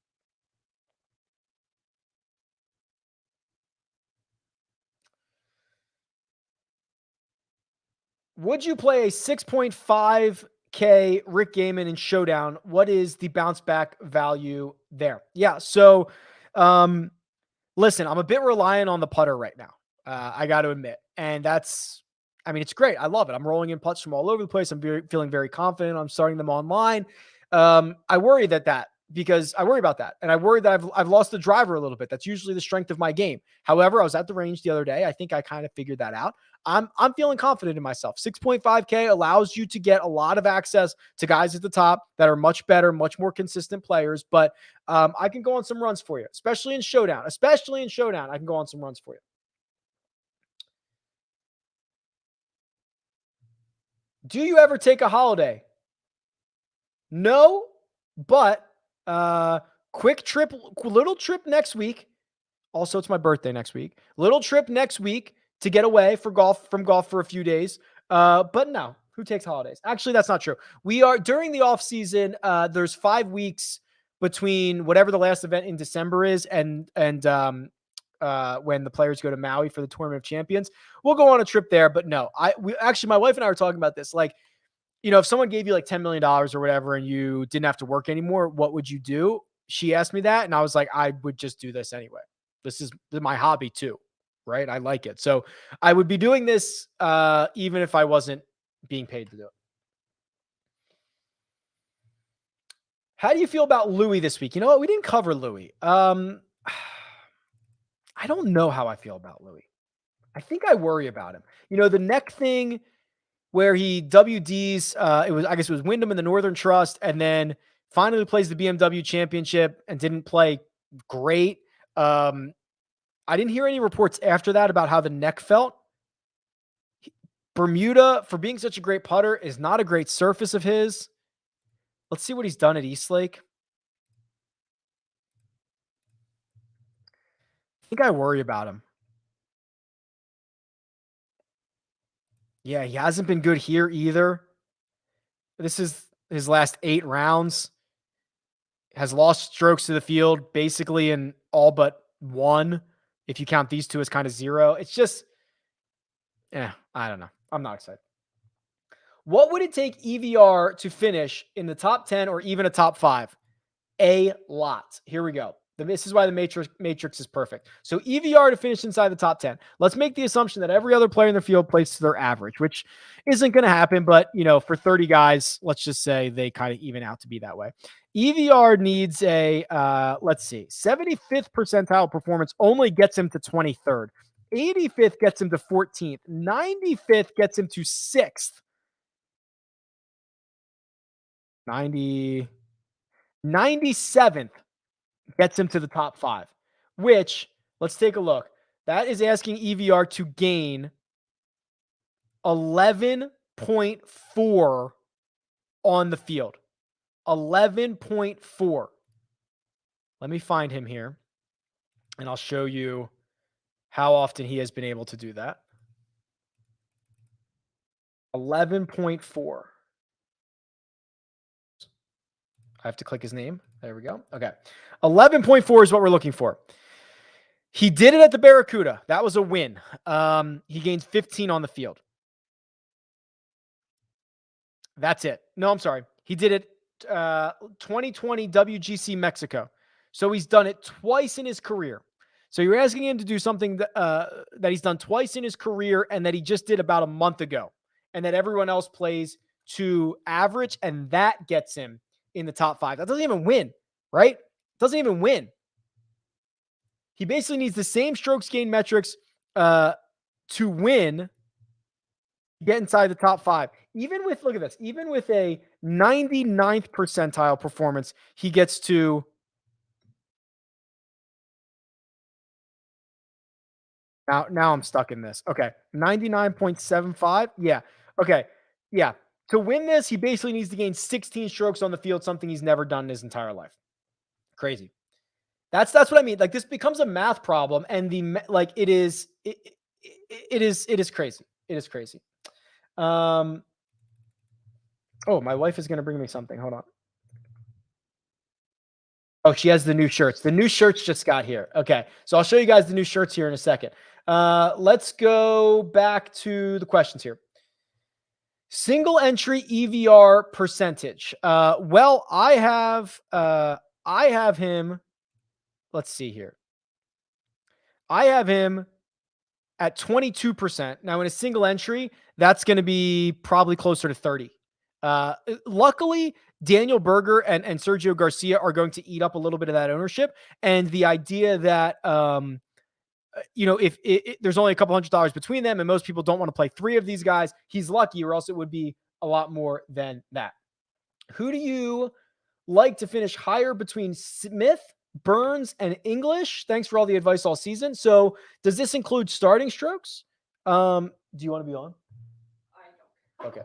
Would you play a 6.5K Rick Gehman in Showdown? What is the bounce back value there? Yeah. So, listen, I'm a bit reliant on the putter right now. I got to admit, and it's great. I love it. I'm rolling in putts from all over the place. I'm feeling very confident. I'm starting them online. I worry about that. And I worry that I've lost the driver a little bit. That's usually the strength of my game. However, I was at the range the other day. I think I kind of figured that out. I'm feeling confident in myself. 6.5K allows you to get a lot of access to guys at the top that are much better, much more consistent players. But I can go on some runs for you, especially in Showdown. I can go on some runs for you. Do you ever take a holiday? No, but little trip next week. Also, it's my birthday next week. Little trip next week to get away from golf for a few days. But no, who takes holidays? Actually, that's not true. We are during the off season. There's 5 weeks between whatever the last event in December is and when the players go to Maui for the Tournament of Champions. We'll go on a trip there, but no, my wife and I were talking about this. Like, you know, if someone gave you like $10 million or whatever and you didn't have to work anymore, what would you do? She asked me that, and I was like, I would just do this anyway. This is my hobby too, right? I like it. So I would be doing this even if I wasn't being paid to do it. How do you feel about Louis this week? You know what? We didn't cover Louis. I don't know how I feel about Louis. I think I worry about him. You know, the neck thing where he WDs, it was Wyndham in the Northern Trust, and then finally plays the BMW Championship and didn't play great. I didn't hear any reports after that about how the neck felt. Bermuda, for being such a great putter, is not a great surface of his. Let's see what he's done at Eastlake. I think I worry about him. Yeah, he hasn't been good here either. This is his last 8 rounds. Has lost strokes to the field basically in all but 1. If you count these 2 as kind of 0. It's just, I don't know. I'm not excited. What would it take EVR to finish in the top 10 or even a top 5? A lot. Here we go. This is why the matrix is perfect. So EVR to finish inside the top 10. Let's make the assumption that every other player in the field plays to their average, which isn't going to happen. But, for 30 guys, let's just say they kind of even out to be that way. EVR needs a, let's see, 75th percentile performance only gets him to 23rd. 85th gets him to 14th. 95th gets him to 6th. 97th gets him to the top 5, which, let's take a look. That is asking EVR to gain 11.4 on the field. 11.4. Let me find him here, and I'll show you how often he has been able to do that. 11.4. I have to click his name. There we go. Okay. 11.4 is what we're looking for. He did it at the Barracuda. That was a win. He gained 15 on the field. That's it. No, I'm sorry. He did it 2020 WGC Mexico. So he's done it twice in his career. So you're asking him to do something that he's done twice in his career and that he just did about a month ago. And that everyone else plays to average, and that gets him in the top 5. That doesn't even win, right? Doesn't even win. He basically needs the same strokes gain metrics to win, get inside the top 5. Even with, look at this, even with a 99th percentile performance, he gets to now I'm stuck in this. Okay. 99.75. Yeah. Okay. Yeah. To win this, he basically needs to gain 16 strokes on the field, something he's never done in his entire life. Crazy. That's what I mean. Like, this becomes a math problem, and it is crazy. It is crazy. Oh, my wife is going to bring me something. Hold on. Oh, she has the new shirts. The new shirts just got here. Okay. So I'll show you guys the new shirts here in a second. Let's go back to the questions here. Single entry EVR percentage. Well, I have him. Let's see here. I have him at 22%. Now, in a single entry, that's going to be probably closer to 30. Luckily, Daniel Berger and Sergio Garcia are going to eat up a little bit of that ownership. And the idea that, if there's only a couple $100 between them and most people don't want to play 3 of these guys, he's lucky, or else it would be a lot more than that. Who do you like to finish higher between Smith, Burns, and English? Thanks for all the advice all season. So does this include starting strokes? Do you want to be on? I don't. Okay.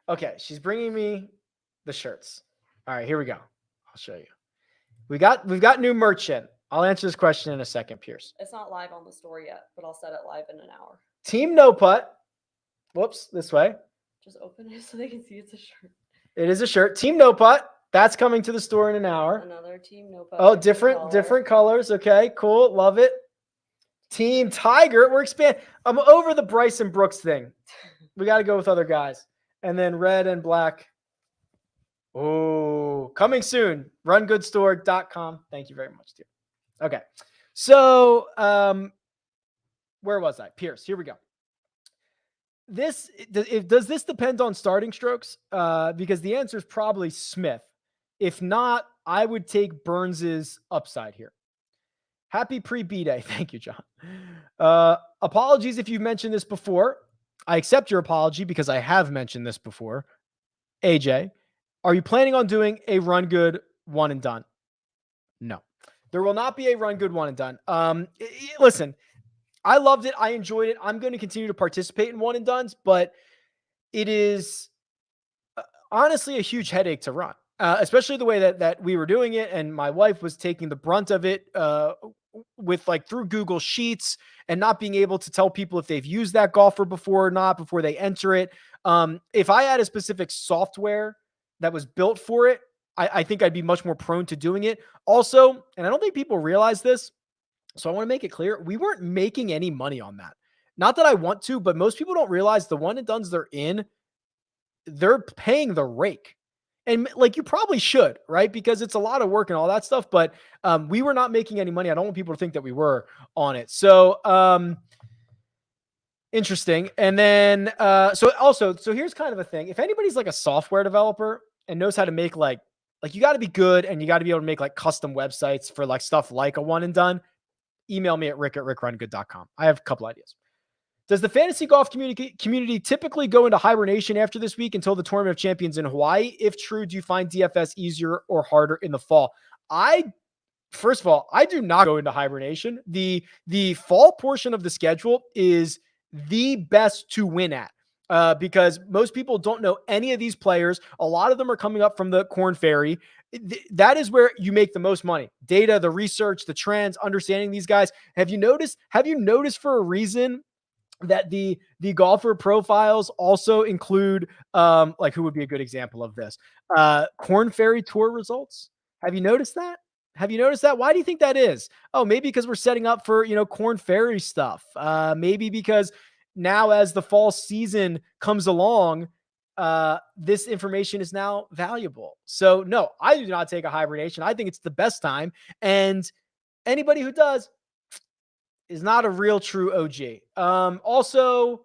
Okay. She's bringing me the shirts. All right, here we go. I'll show you. We've got new merch in. I'll answer this question in a second, Pierce. It's not live on the store yet, but I'll set it live in an hour. Team No Putt. Whoops, this way. Just open it so they can see it's a shirt. It is a shirt. Team No Putt. That's coming to the store in an hour. Another Team No Putt. Oh, different colors. Okay, cool. Love it. Team Tiger. We're expanding. I'm over the Bryson Brooks thing. We got to go with other guys. And then red and black. Oh, coming soon. RunGoodStore.com. Thank you very much, dear. Okay. So, where was I? Pierce. Here we go. Does this depend on starting strokes? Because the answer is probably Smith. If not, I would take Burns's upside here. Happy pre-B-Day. Thank you, John. Apologies if you've mentioned this before. I accept your apology because I have mentioned this before. AJ, are you planning on doing a Run Good one and done? No. There will not be a Run Good one and done. Listen, I loved it. I enjoyed it. I'm going to continue to participate in one and dones, but it is honestly a huge headache to run, especially the way that we were doing it. And my wife was taking the brunt of it with like through Google Sheets and not being able to tell people if they've used that golfer before or not before they enter it. If I had a specific software that was built for it, I think I'd be much more prone to doing it. Also, and I don't think people realize this, so I want to make it clear, we weren't making any money on that. Not that I want to, but most people don't realize the one and dones they're in, they're paying the rake. And like you probably should, right? Because it's a lot of work and all that stuff. But we were not making any money. I don't want people to think that we were on it. So interesting. And then so here's kind of a thing. If anybody's like a software developer and knows how to make like you got to be good and you got to be able to make like custom websites for like stuff like a one and done, email me at rick@rickrungood.com. I have a couple ideas. Does the fantasy golf community typically go into hibernation after this week until the Tournament of Champions in Hawaii? If true, do you find DFS easier or harder in the fall? First of all, I do not go into hibernation. The fall portion of the schedule is the best to win at. Because most people don't know any of these players. A lot of them are coming up from the Corn Ferry. That is where you make the most money. Data, the research, the trends, understanding these guys. Have you noticed for a reason that the golfer profiles also include like who would be a good example of this? Corn Ferry Tour results. Have you noticed that? Why do you think that is? Oh, maybe because we're setting up for, Corn Ferry stuff. Maybe because now as the fall season comes along, this information is now valuable. So no, I do not take a hibernation. I think it's the best time. And anybody who does is not a real true OG. Also,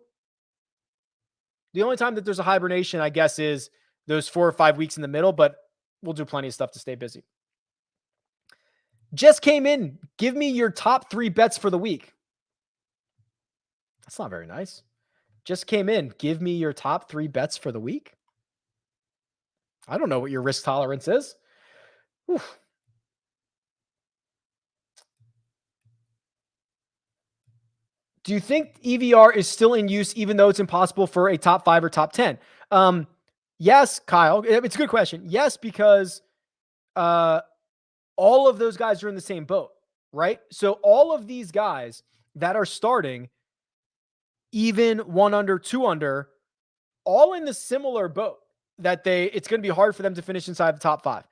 the only time that there's a hibernation, I guess, is those 4 or 5 weeks in the middle, but we'll do plenty of stuff to stay busy. Just came in. Give me your top 3 bets for the week. That's not very nice. Just came in. Give me your top 3 bets for the week. I don't know what your risk tolerance is. Oof. Do you think EVR is still in use even though it's impossible for a top 5 or top 10? Yes, Kyle. It's a good question. Yes, because all of those guys are in the same boat, right? So all of these guys that are starting, even 1 under, 2 under, all in the similar boat that it's going to be hard for them to finish inside the top 5.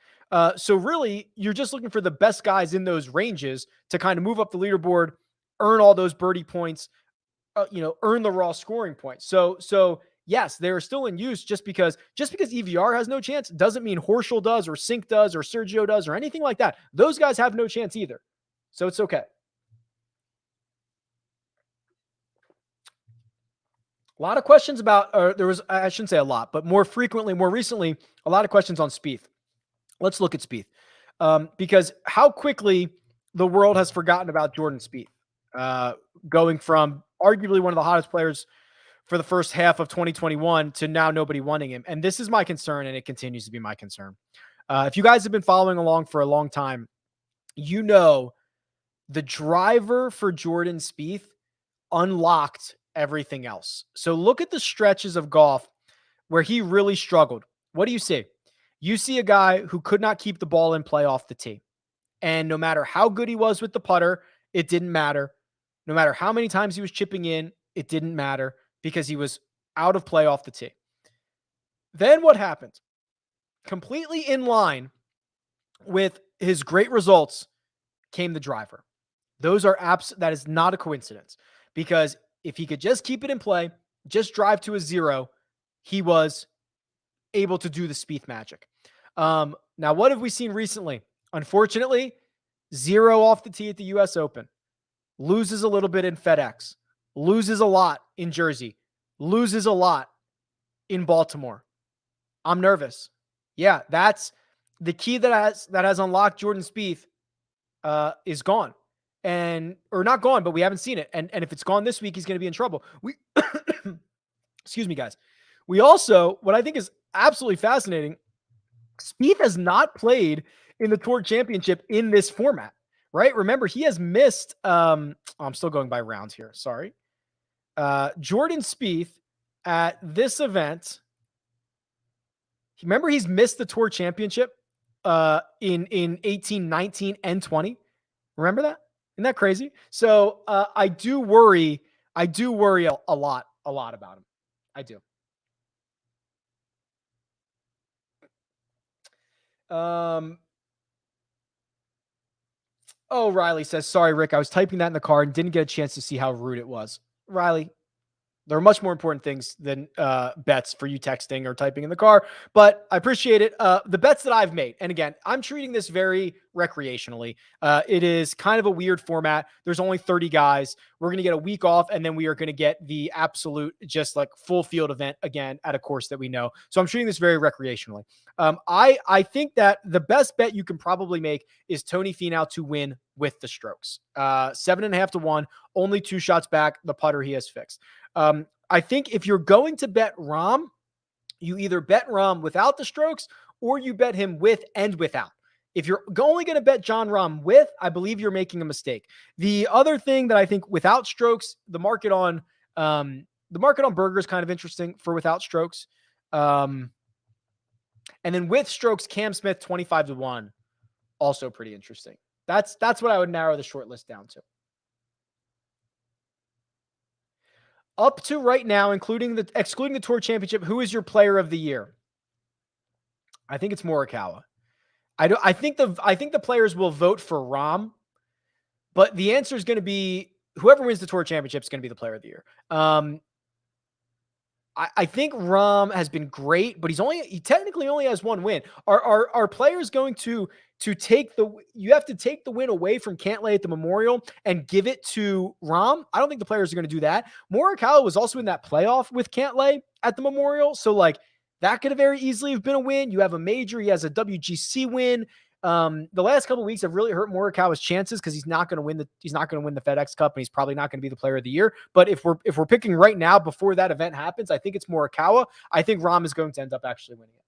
So really, you're just looking for the best guys in those ranges to kind of move up the leaderboard, earn all those birdie points, earn the raw scoring points. So yes, they're still in use just because EVR has no chance doesn't mean Horschel does or Sink does or Sergio does or anything like that. Those guys have no chance either. So it's okay. A lot of questions about, I shouldn't say a lot, but more recently, a lot of questions on Spieth. Let's look at Spieth. Because how quickly the world has forgotten about Jordan Spieth. Going from arguably one of the hottest players for the first half of 2021 to now nobody wanting him. And this is my concern, and it continues to be my concern. If you guys have been following along for a long time, the driver for Jordan Spieth unlocked everything else. So look at the stretches of golf where he really struggled. What do you see? You see a guy who could not keep the ball in play off the tee. And no matter how good he was with the putter, it didn't matter. No matter how many times he was chipping in, it didn't matter because he was out of play off the tee. Then what happened? Completely in line with his great results came the driver. That is not a coincidence, because if he could just keep it in play, just drive to a 0, he was able to do the Spieth magic. Now, what have we seen recently? Unfortunately, 0 off the tee at the US Open. Loses a little bit in FedEx. Loses a lot in Jersey. Loses a lot in Baltimore. I'm nervous. Yeah, that's the key that has unlocked Jordan Spieth is gone. Or not gone, but we haven't seen it. And if it's gone this week, he's going to be in trouble. Excuse me, guys. We also, what I think is absolutely fascinating, Spieth has not played in the Tour Championship in this format, right? Remember, he has missed, I'm still going by rounds here. Sorry. Jordan Spieth at this event. Remember, he's missed the Tour Championship in 18, 19, and 20. Remember that? Isn't that crazy? So I do worry a lot about him. I do. Oh, Riley says, sorry, Rick, I was typing that in the car and didn't get a chance to see how rude it was. Riley, there are much more important things than bets for you texting or typing in the car, but I appreciate it. The bets that I've made, and again, I'm treating this very recreationally. It is kind of a weird format. There's only 30 guys. We're going to get a week off, and then we are going to get the absolute just like full field event again at a course that we know. So I'm treating this very recreationally. I think that the best bet you can probably make is Tony Finau to win with the strokes. 7.5 to 1, only 2 shots back. The putter he has fixed. I think if you're going to bet Rahm, you either bet Rahm without the strokes or you bet him with and without. If you're only going to bet Jon Rahm with, I believe you're making a mistake. The other thing that I think without strokes, the market on Berger is kind of interesting for without strokes. And then with strokes, Cam Smith 25 to 1, also pretty interesting. That's what I would narrow the short list down to. Up to right now, excluding the Tour Championship, who is your player of the year? I think it's Morikawa. I think the players will vote for Rahm, but the answer is going to be whoever wins the Tour Championship is going to be the player of the year. I think Rahm has been great, but he technically only has 1 win. Are players going to take you have to take the win away from Cantlay at the Memorial and give it to Rahm? I don't think the players are going to do that. Morikawa was also in that playoff with Cantlay at the Memorial. So like that could have very easily have been a win. You have a major, he has a WGC win. The last couple of weeks have really hurt Morikawa's chances because he's not going to win the FedEx Cup, and he's probably not going to be the player of the year. But if we're picking right now before that event happens, I think it's Morikawa. I think Rahm is going to end up actually winning it.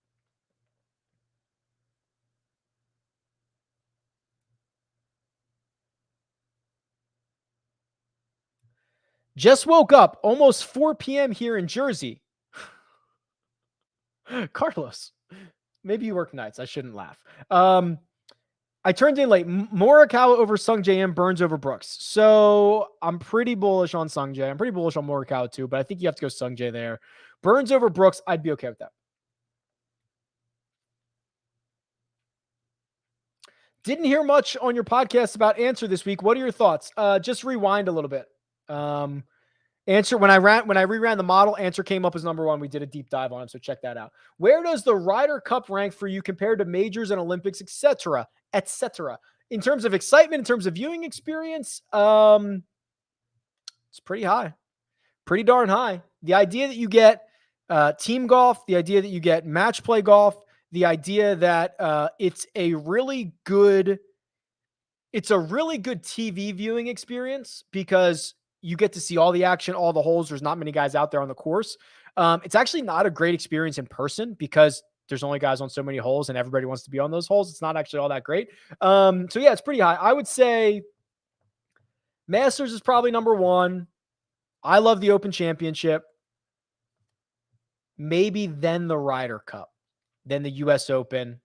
Just woke up, almost 4 p.m. here in Jersey. Carlos, maybe you work nights. I shouldn't laugh. I turned in late. Morikawa over Sungjae and Burns over Brooks. So I'm pretty bullish on Sungjae. I'm pretty bullish on Morikawa too, but I think you have to go Sungjae there. Burns over Brooks, I'd be okay with that. Didn't hear much on your podcast about Ancer this week. What are your thoughts? Just rewind a little bit. Ancer, when I reran the model, Ancer came up as number 1. We did a deep dive on him, so check that out. Where does the Ryder Cup rank for you compared to majors and Olympics, etc., etc.? In terms of excitement, in terms of viewing experience, it's pretty high, pretty darn high. The idea that you get team golf, the idea that you get match play golf, the idea that it's a really good TV viewing experience because you get to see all the action, all the holes. There's not many guys out there on the course. It's actually not a great experience in person because there's only guys on so many holes and everybody wants to be on those holes. It's not actually all that great. So yeah, it's pretty high. I would say Masters is probably number 1. I love the Open Championship. Maybe then the Ryder Cup, then the US Open.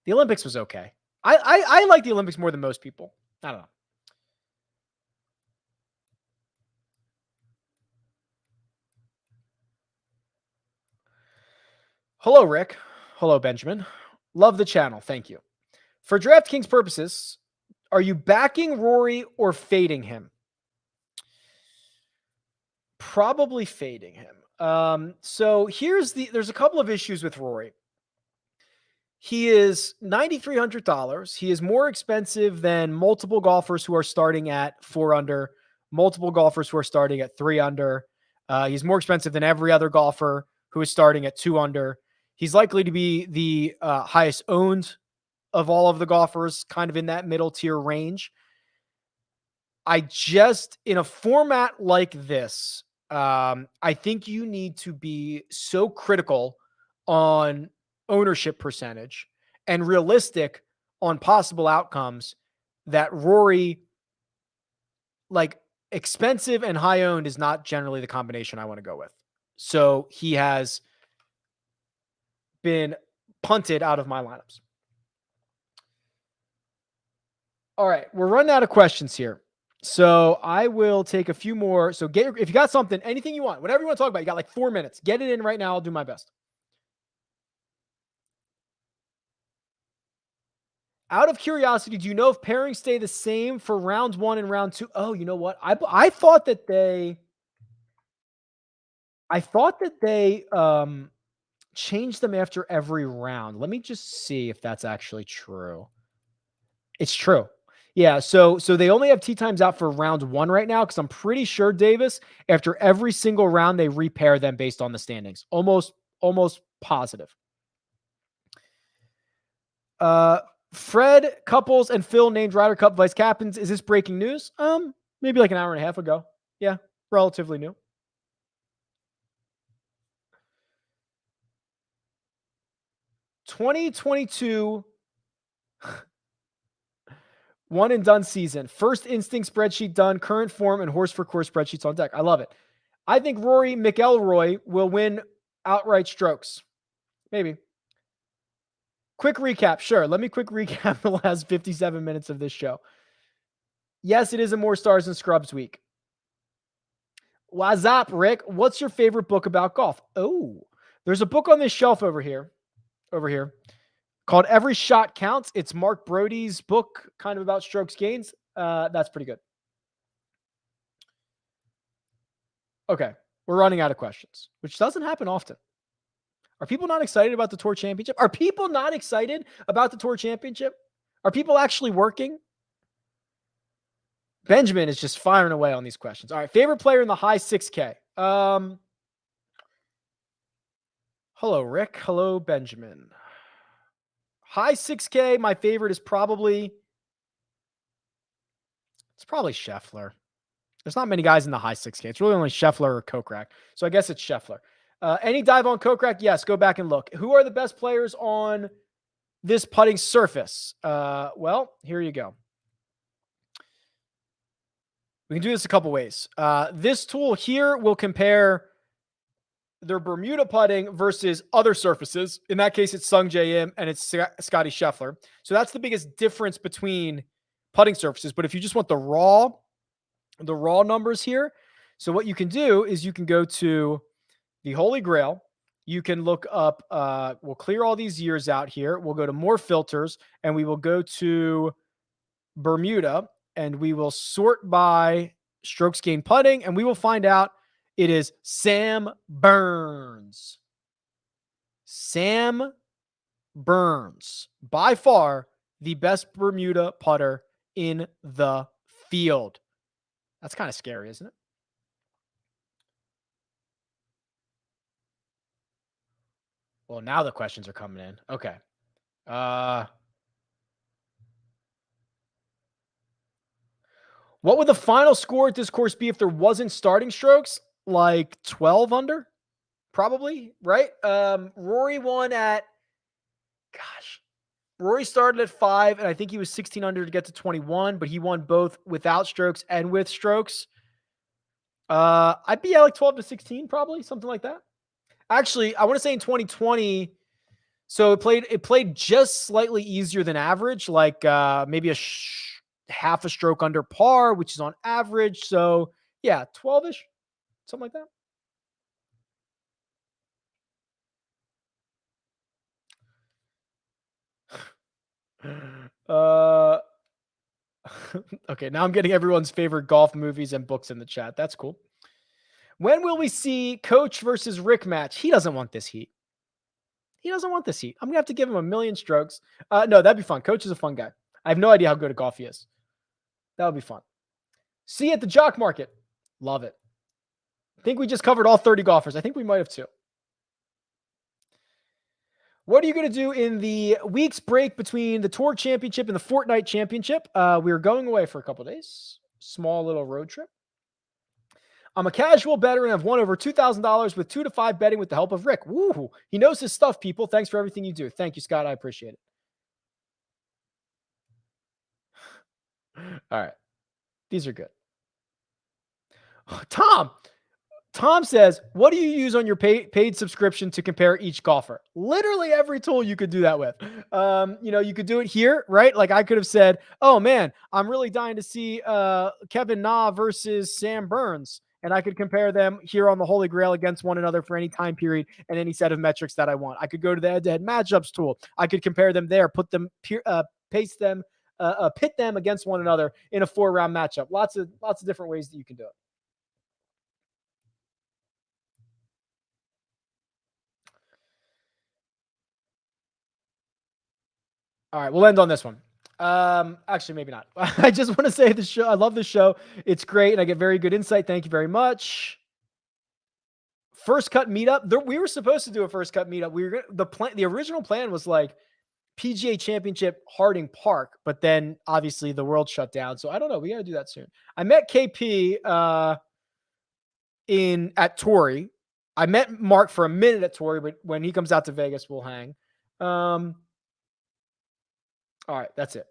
The Olympics was okay. I like the Olympics more than most people. I don't know. Hello, Rick. Hello, Benjamin. Love the channel. Thank you. For DraftKings purposes, are you backing Rory or fading him? Probably fading him. So there's a couple of issues with Rory. He is $9,300. He is more expensive than multiple golfers who are starting at 4 under, multiple golfers who are starting at 3 under. He's more expensive than every other golfer who is starting at 2 under. He's likely to be the highest owned of all of the golfers, kind of in that middle tier range. In a format like this, I think you need to be so critical on ownership percentage and realistic on possible outcomes that Rory, like expensive and high owned, is not generally the combination I want to go with. So he has been punted out of my lineups. All right, we're running out of questions here. So I will take a few more. So if you got something, anything you want, whatever you want to talk about, you got like 4 minutes. Get it in right now. I'll do my best. Out of curiosity, do you know if pairings stay the same for round 1 and round 2? Oh, you know what? I thought that they changed them after every round. Let me just see if that's actually true. It's true. Yeah, so they only have tee times out for round 1 right now, because I'm pretty sure, Davis, after every single round, they repair them based on the standings. Almost positive. Fred, Couples, and Phil named Ryder Cup vice captains. Is this breaking news? Maybe like an hour and a half ago. Yeah, relatively new. (2022) one and done season. First instinct spreadsheet done. Current form and horse for course spreadsheets on deck. I love it. I think Rory McIlroy will win outright strokes. Maybe. Quick recap. Sure. Let me quick recap the last 57 minutes of this show. Yes, it is a More Stars and Scrubs week. What's up, Rick? What's your favorite book about golf? Oh, there's a book on this shelf over here, called Every Shot Counts. It's Mark Brody's book, kind of about strokes gains. That's pretty good. Okay, we're running out of questions, which doesn't happen often. Are people not excited about the Tour Championship? Are people not excited about the Tour Championship? Are people actually working? Benjamin is just firing away on these questions. All right, favorite player in the high 6K. Hello, Rick. Hello, Benjamin. High 6K, my favorite is probably Scheffler. There's not many guys in the high 6K. It's really only Scheffler or Kokrak. So I guess it's Scheffler. Any dive on Kokrak? Yes, go back and look. Who are the best players on this putting surface? Well, here you go. We can do this a couple ways. This tool here will compare their Bermuda putting versus other surfaces. In that case, it's Sung J M and it's Scotty Scheffler. So that's the biggest difference between putting surfaces. But if you just want the raw numbers here, so what you can do is you can go to the Holy Grail. You can look up, we'll clear all these years out here. We'll go to more filters and we will go to Bermuda and we will sort by strokes gained putting and we will find out it is Sam Burns. Sam Burns, by far the best Bermuda putter in the field. That's kind of scary, isn't it? Well, now the questions are coming in. Okay. What would the final score at this course be if there wasn't starting strokes? Like 12 under? Probably, right? Rory won at, Rory started at 5, and I think he was 16 under to get to 21, but he won both without strokes and with strokes. I'd be at like 12 to 16, probably, something like that. Actually, I want to say in 2020, so it played just slightly easier than average, like maybe half a stroke under par, which is on average. So yeah, 12-ish, something like that. Okay, now I'm getting everyone's favorite golf movies and books in the chat. That's cool. When will we see Coach versus Rick match? He doesn't want this heat. I'm going to have to give him a million strokes. No, that'd be fun. Coach is a fun guy. I have no idea how good at golf he is. That would be fun. See you at the Jock Market. Love it. I think we just covered all 30 golfers. I think we might have too. What are you going to do in the week's break between the Tour Championship and the Fortnite Championship? We're going away for a couple days. Small little road trip. I'm a casual bettor and I've won over $2,000 with 2 to 5 betting with the help of Rick. Woo! He knows his stuff, people. Thanks for everything you do. Thank you, Scott. I appreciate it. All right. These are good. Tom says, what do you use on your paid subscription to compare each golfer? Literally every tool you could do that with. You could do it here, right? Like I could have said, oh man, I'm really dying to see Kevin Na versus Sam Burns. And I could compare them here on the Holy Grail against one another for any time period and any set of metrics that I want. I could go to the head-to-head matchups tool. I could compare them there, put them, paste them, pit them against one another in a 4-round matchup. Lots of different ways that you can do it. All right, we'll end on this one. Actually, maybe not. I just want to say the show. I love this show. It's great, and I get very good insight. Thank you very much. First cut meetup. We were supposed to do a first cut meetup. The original plan was like PGA Championship Harding Park, but then obviously the world shut down. So I don't know. We got to do that soon. I met KP at Torrey. I met Mark for a minute at Torrey, but when he comes out to Vegas, we'll hang. All right, that's it.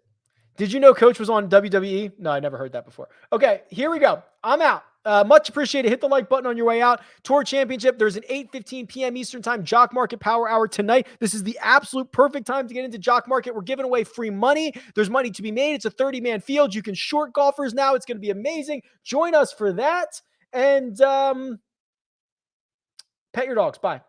Did you know Coach was on WWE? No, I never heard that before. Okay, here we go. I'm out. Much appreciated. Hit the like button on your way out. Tour Championship. There's an 8:15 p.m. Eastern Time Jock Market Power Hour tonight. This is the absolute perfect time to get into Jock Market. We're giving away free money. There's money to be made. It's a 30-man field. You can short golfers now. It's going to be amazing. Join us for that. And pet your dogs. Bye.